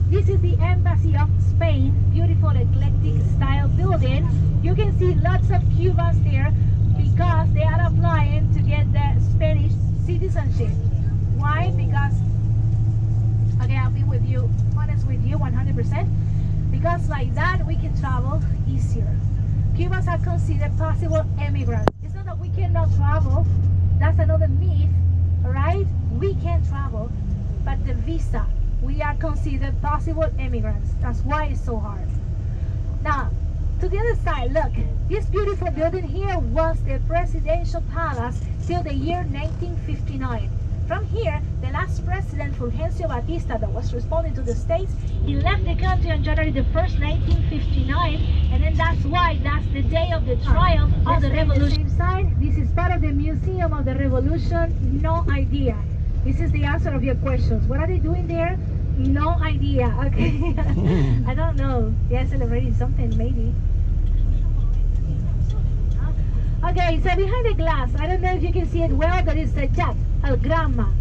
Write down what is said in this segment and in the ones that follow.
This is the Embassy of Spain, beautiful eclectic style building. You can see lots of Cubans there because they are applying to get the Spanish citizenship. Why? Because, okay, I'll be with you, honest with you 100%, because like that we can travel easier. Cubans are considered possible immigrants. It's not that we cannot travel, that's another myth, right? We can travel, but the visa, we are considered possible immigrants. That's why it's so hard. Now, to the other side, look, this beautiful building here was the presidential palace till the year 1959. From here, the last president, Fulgencio Batista, that was responding to the States, he left the country on January the 1st, 1959, and then that's why that's the day of the triumph of the revolution. Same side, this is part of the Museum of the Revolution. No idea. This is the answer of your questions. What are they doing there? No idea. Okay. I don't know. They're celebrating something, maybe. Okay, so behind the glass, I don't know if you can see it well, there is a jet, El Granma.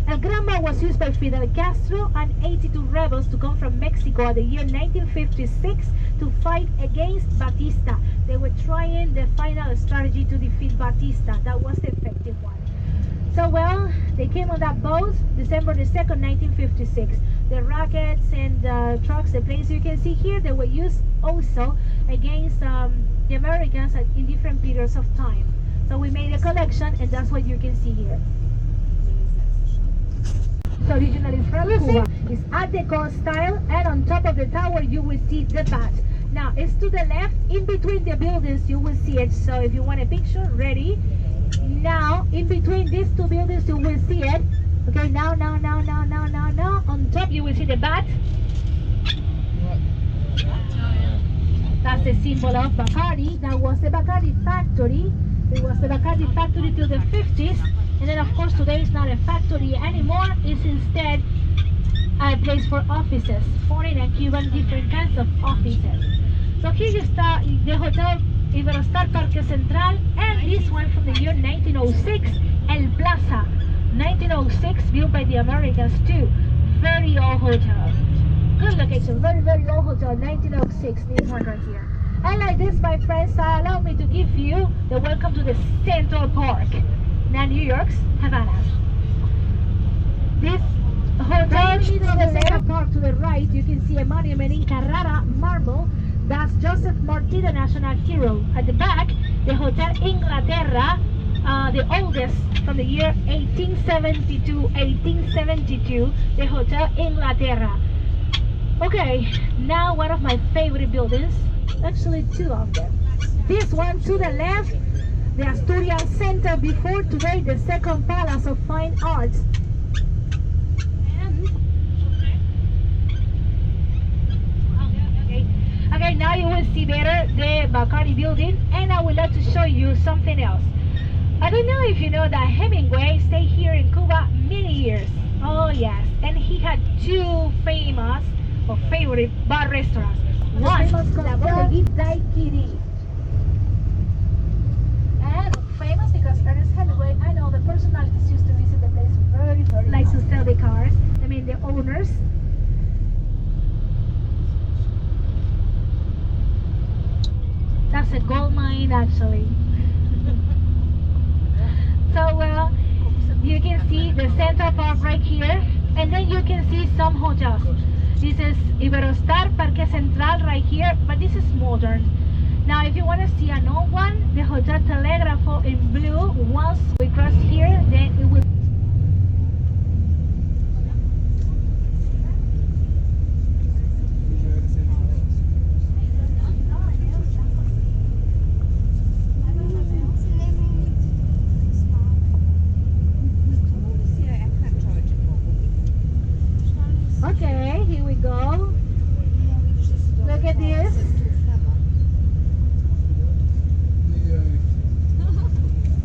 El Granma was used by Fidel Castro and 82 rebels to come from Mexico at the year 1956 to fight against Batista. They were trying the final strategy to defeat Batista. That was the effective one. So, well, they came on that boat December the 2nd, 1956. The rockets and the trucks, the planes you can see here, they were used also against the Americans in different periods of time. So we made a collection, and that's what you can see here. So originally from Cuba, it's Art Deco style, and on top of the tower you will see the bat. Now it's to the left, in between the buildings you will see it. So if you want a picture, ready? Now in between these two buildings you will see it. Okay, now, on top you will see the bat. That's the symbol of Bacardi. That was the Bacardi factory. It was the Bacardi factory till the 50s. And then of course today it's not a factory anymore. It's instead a place for offices. Foreign and Cuban, different kinds of offices. So here you start the Hotel Iberostar Parque Central, and this one from the year 1906, El Plaza. 1906, built by the Americans too. Very old hotel. Good location, very, very old hotel, 1906, this one right here. And like this, my friends, allow me to give you the welcome to the Central Park, now New York's Havana. This hotel is in the Central Park to the right. You can see a monument in Carrara marble. That's Joseph Marti, the national hero. At the back, the Hotel Inglaterra, the oldest from the year 1872, the Hotel Inglaterra. Okay, now one of my favorite buildings, actually two of them. This one to the left, the Asturias Center, before today the second Palace of Fine Arts. Okay, now you will see better the Bacardi building, and I would like to show you something else. I don't know if you know that Hemingway stayed here in Cuba many years. Oh yes, and he had two famous or favorite bar restaurants. One, La Daiquiri. And famous because Ernest Hemingway, I know the personalities used to visit the place very, very like to sell the cars. I mean the owners. That's a gold mine actually. So well, you can see the Central Park right here, and then you can see some hotels. This is Iberostar Parque Central right here, but this is modern. Now if you want to see an old one, the Hotel Telegrafo in blue, once we cross here, then it will. Okay, here we go. Look at this.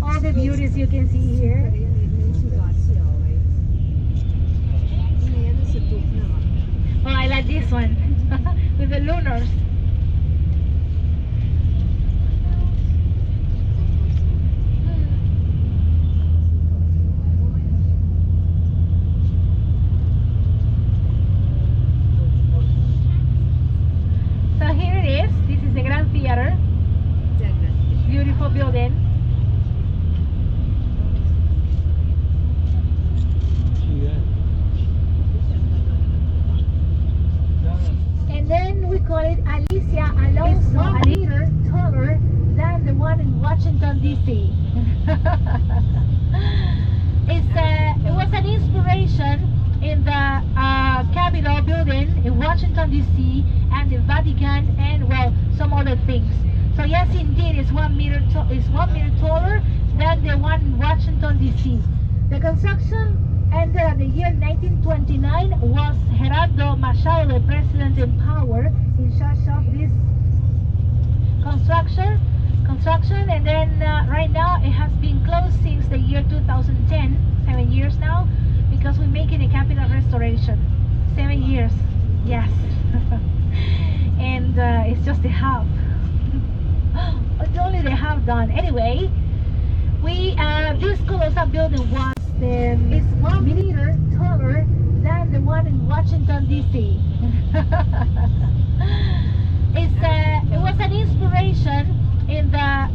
All the beauties you can see here. Oh, I like this one with the lunars. then we call it Alicia Alonso. It's 1 meter taller than the one in Washington, D.C. It was an inspiration in the Capitol building in Washington, D.C. and the Vatican and, well, some other things. So yes, indeed, it's 1 meter taller than the one in Washington, D.C. The construction ended at the year 1929. Was Gerardo Machado, the president in power, in charge of this construction, and then right now it has been closed since the year 2010, 7 years now, because we're making a capital restoration. 7 years, yes. And it's just the half. It's only the half done. Anyway, this colossal building was is 1 meter taller than the one in Washington, D.C. It was an inspiration in the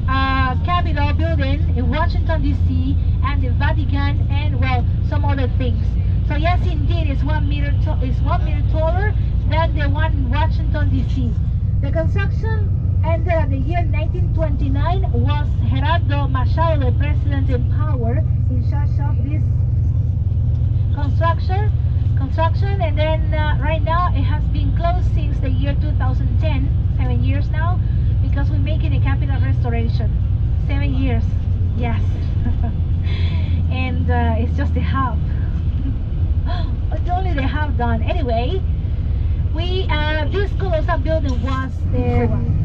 Capitol building in Washington, D.C. and the Vatican and, well, some other things. So yes, indeed, it's 1 meter taller than the one in Washington, D.C. The construction ended at the year 1929. Was Gerardo Machado, the president in power, in charge of this construction, and then right now it has been closed since the year 2010, 7 years now, because we're making a capital restoration. 7 years, yes. And it's just the half. It's only the half done. Anyway, this colossal building was imagine.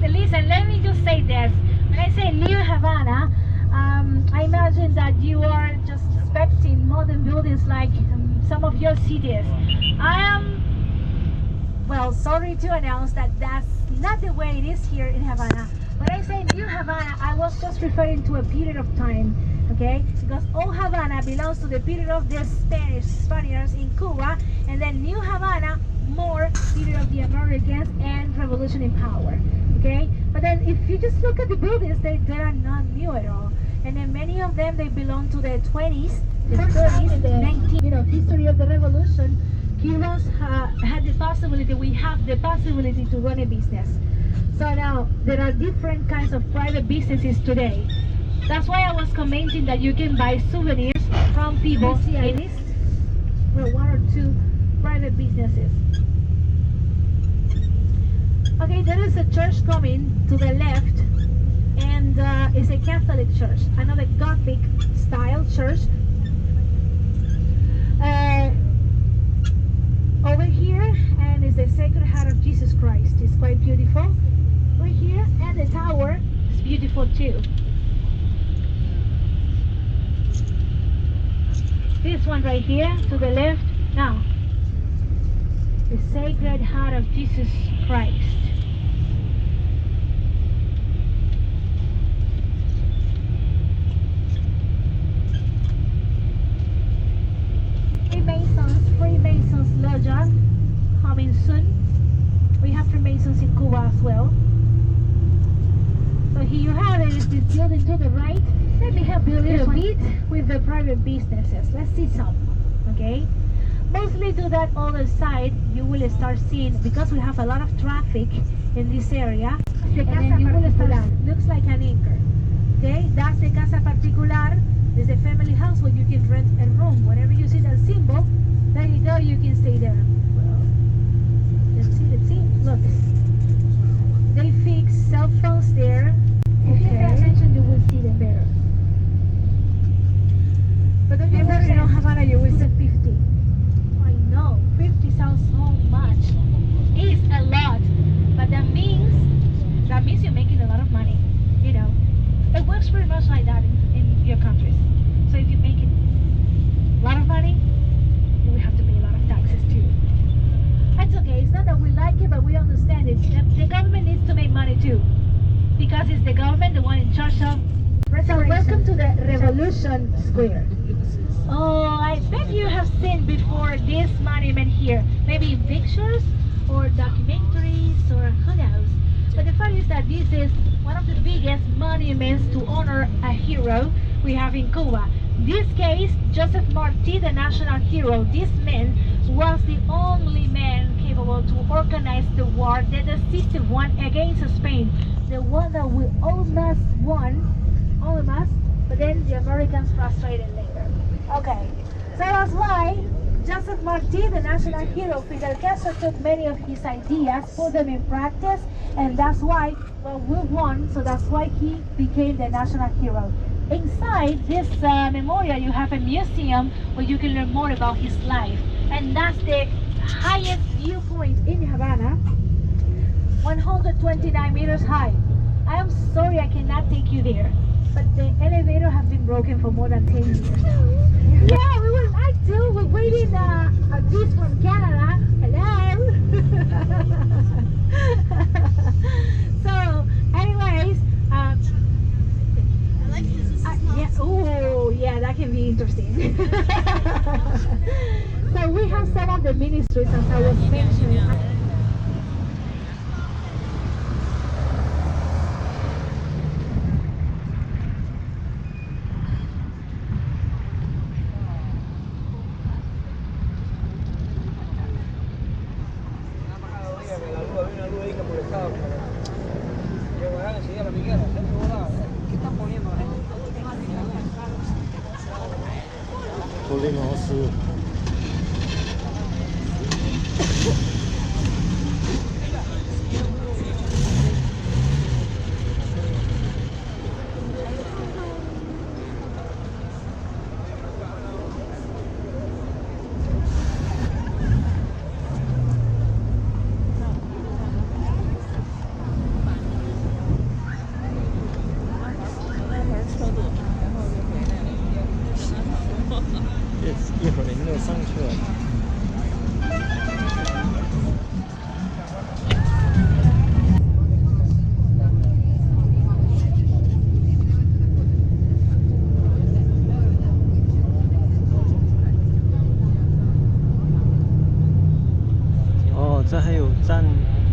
Listen, let me just say this. When I say New Havana, I imagine that you are just expecting modern buildings like some of your cities. I am, well, sorry to announce that that's not the way it is here in Havana. When I say New Havana, I was just referring to a period of time, okay? Because old Havana belongs to the period of the Spaniards in Cuba, and then New Havana, more period of the Americans and revolution in power. Okay, but then if you just look at the buildings, they are not new at all, and then many of them, they belong to the 20s, the 30s, and the 19th, history of the revolution. Cubans had the possibility, we have the possibility to run a business. So now there are different kinds of private businesses today. That's why I was commenting that you can buy souvenirs from people in this, well, 1 or 2 private businesses. Okay, there is a church coming to the left, and it's a Catholic church, another Gothic style church. Over here, and it's the Sacred Heart of Jesus Christ. It's quite beautiful. Over here, and the tower is beautiful too. This one right here to the left. Now, the Sacred Heart of Jesus Christ. Freemasons Lodge coming soon. We have Freemasons in Cuba as well. So here you have it, is this building to the right. Let me help you a little bit with the private businesses. Let's see some, okay? Mostly to that other side, you will start seeing, because we have a lot of traffic in this area, and then you will start, looks like an anchor, okay? That's the Casa Particular. It's a family house where you can rent a room. Whenever you see that symbol, there you go, you can stay there. Well, let's see, look. They fix cell phones there. If you pay attention, you will see them better. But don't you worry, in Havana, you will say 50. I know, 50 sounds so much. It's a lot, but that means you're making a lot of money. the government needs to make money too, because it's the government the one in charge of. So welcome to the Revolution Square. Oh, I bet you have seen before this monument here, maybe in pictures or documentaries or who knows. But the fact is that this is one of the biggest monuments to honor a hero we have in Cuba. In this case, Joseph Marti, the national hero. This man was the only man capable to organize the war, the decisive one against Spain, the one that we almost won, but then the Americans frustrated later. Okay, so that's why Joseph Marti, the national hero, Fidel Castro took many of his ideas, put them in practice, and that's why, well, we won, so that's why he became the national hero. Inside this memorial, you have a museum where you can learn more about his life, and that's the highest viewpoint in Havana, 129 meters high. I am sorry I cannot take you there, but the elevator has been broken for more than 10 years now. Yeah, we would like to. We're waiting a gift from Canada. Hello. So, anyways, yeah. Oh, yeah, that can be interesting. So we have some of the ministries, as I was mentioning. Oh, 这还有站，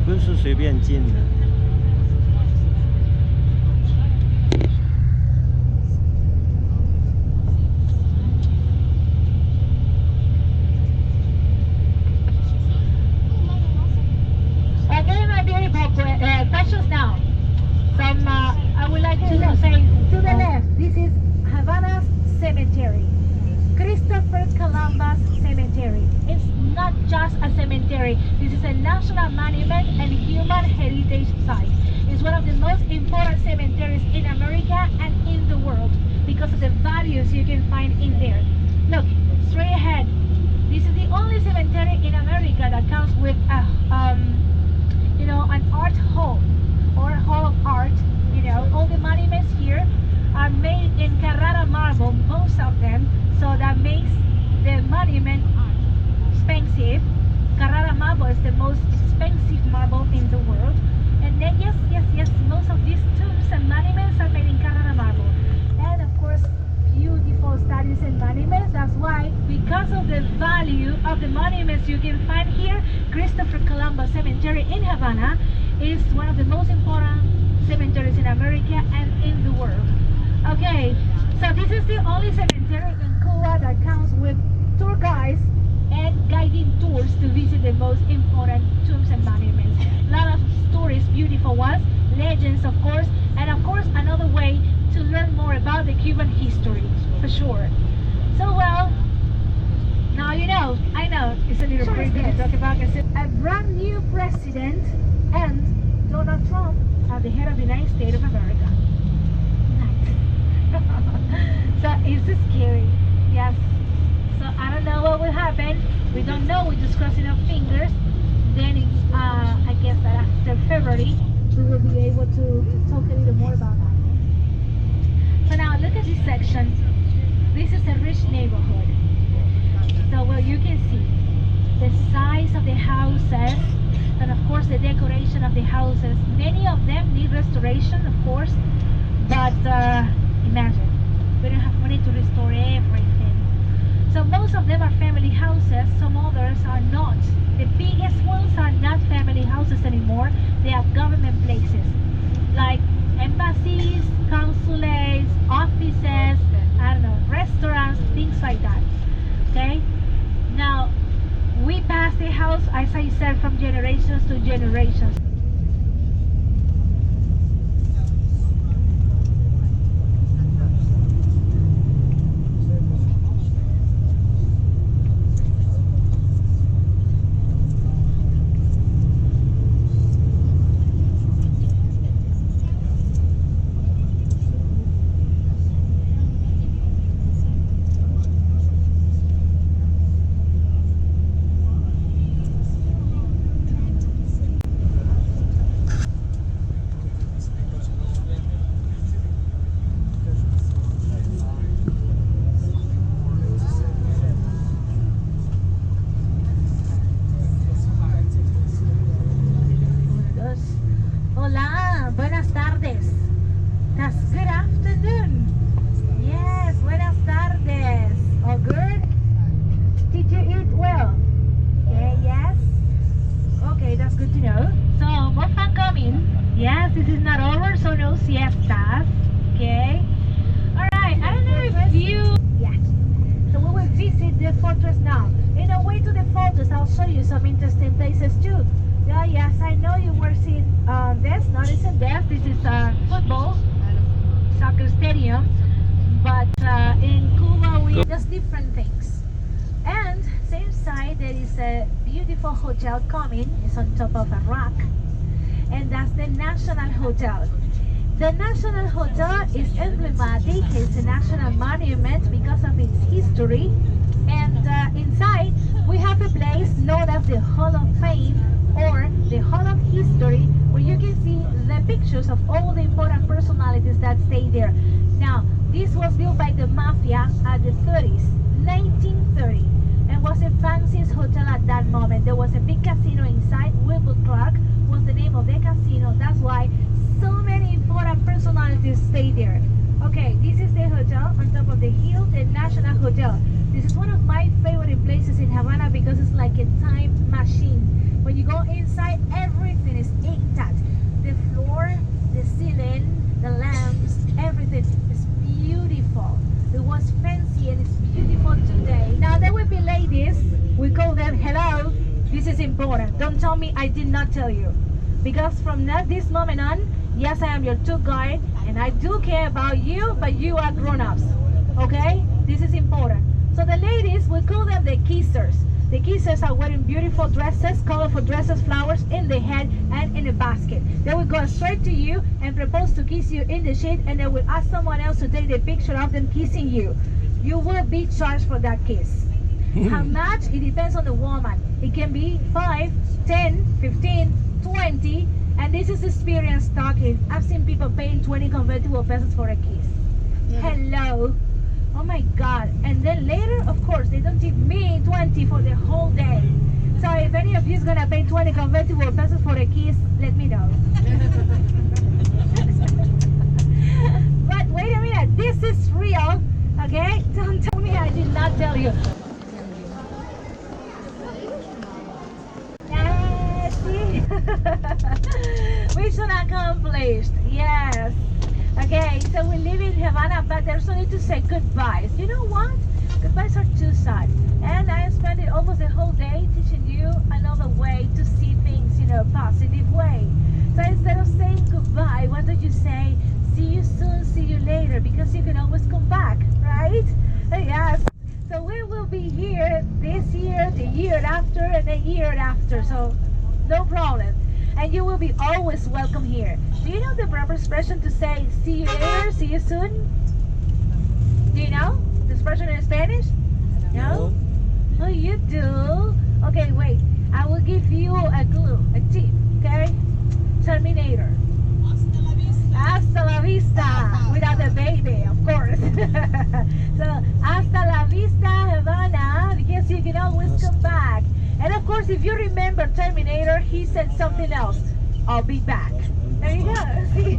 不是随便进的。Okay, my beautiful questions now. I would like to say to the left, this is Havana's cemetery. Christopher Columbus Cemetery. It's not just a cemetery. This is a national monument and human heritage site. It's one of the most important cemeteries in America and in the world because of the values you can find in there. Look, straight ahead. This is the only cemetery in America that comes with a, an art hall or a hall of art. All the monuments here are made in Carrara marble, most of them. So that makes the monument expensive. Carrara marble is the most expensive marble in the world. And then yes, most of these tombs and monuments are made in Carrara marble. And of course, beautiful statues and monuments. That's why, because of the value of the monuments you can find here, Christopher Columbus Cemetery in Havana is one of the most important cemeteries in America and in the world. Okay, so this is the only cemetery in Cuba that comes with tour guides and guiding tours to visit the most important tombs and monuments. A lot of stories, beautiful ones, legends of course, and of course another way to learn more about the Cuban history, for sure. So well, now you know, I know, it's a little crazy to talk about a brand new president and Donald Trump at the head of the United States of America. So it's scary, yes. So I don't know what will happen. We don't know. We're just crossing our fingers. Then I guess that after February we will be able to talk a little more about that. So now look at this section. This is a rich neighborhood. So well, you can see the size of the houses. and of course the decoration of the houses. Many of them need restoration, of course, but imagine, we don't have money to restore everything. So most of them are family houses, some others are not. The biggest ones are not family houses anymore, they are government places, like embassies, consulates, offices, I don't know, restaurants, things like that. Okay? Now, we pass the house, as I said, from generations to generations. Hola, buenas tardes. That's good afternoon. Yes, buenas tardes. All good? Did you eat well? Okay, yes. Okay, that's good to know. So, more fun coming. Yes, this is not over, so no siestas. Okay. Alright, I don't know if you... Yes. So we will visit the fortress now. In the way to the fortress, I'll show you some interesting places too. Yeah, yes, I know you were seeing this, noticing this. This is a football, soccer stadium. But in Cuba, we just different things. And same side, there is a beautiful hotel coming. It's on top of a rock. And that's the National Hotel. The National Hotel is emblematic. It's a national monument because of its history. And inside, we have a place known as the Hall of Fame or the Hall of History, where you can see the pictures of all the important personalities that stay there. Now, this was built by the mafia at the 30s, 1930, and was the fanciest hotel at that moment. There was a big casino inside. Wilbur Clark was the name of the casino. That's why so many important personalities stay there. Okay, this is the hotel on top of the hill, the National Hotel. This is one of my favorite places in Havana because it's like a time machine. When you go inside, everything is intact. The floor, the ceiling, the lamps, everything is beautiful. It was fancy and it's beautiful today. Now there will be ladies, we call them hello. This is important. Don't tell me I did not tell you. Because from this moment on, yes, I am your tour guide and I do care about you, but you are grown-ups. Okay? This is important. So the ladies, we call them the kissers. The kissers are wearing beautiful dresses, colorful dresses, flowers in the head and in a basket. They will go straight to you and propose to kiss you in the shade, and they will ask someone else to take the picture of them kissing you. You will be charged for that kiss. How much? It depends on the woman. It can be 5, 10, 15, 20, and this is experience talking. I've seen people paying 20 convertible pesos for a kiss. Hello. Oh my God. And then later, of course, they don't tip me 20 for the whole day. So if any of you is gonna pay 20 convertible pesos for a kiss, let me know. But wait a minute, this is real, okay? Don't tell me I did not tell you. See? Mission accomplished, yes. Okay, so we live in Havana, but there's no need to say goodbyes. You know what? Goodbyes are too sad. And I spent it almost the whole day teaching you another way to see things in a positive way. So instead of saying goodbye, why don't you say, see you soon, see you later, because you can always come back, right? Yes. So we will be here this year, the year after, and the year after. So no problem. And you will be always welcome here. Do you know the proper expression to say, see you later, see you soon? Do you know the expression in Spanish? No? Oh, you do? Okay, wait. I will give you a clue, a tip, okay? Terminator. Hasta la vista. Without the baby, of course. So, hasta la vista, Havana, because you can always come back. And of course, course, if you remember Terminator, he said something else. I'll be back. There you go. See?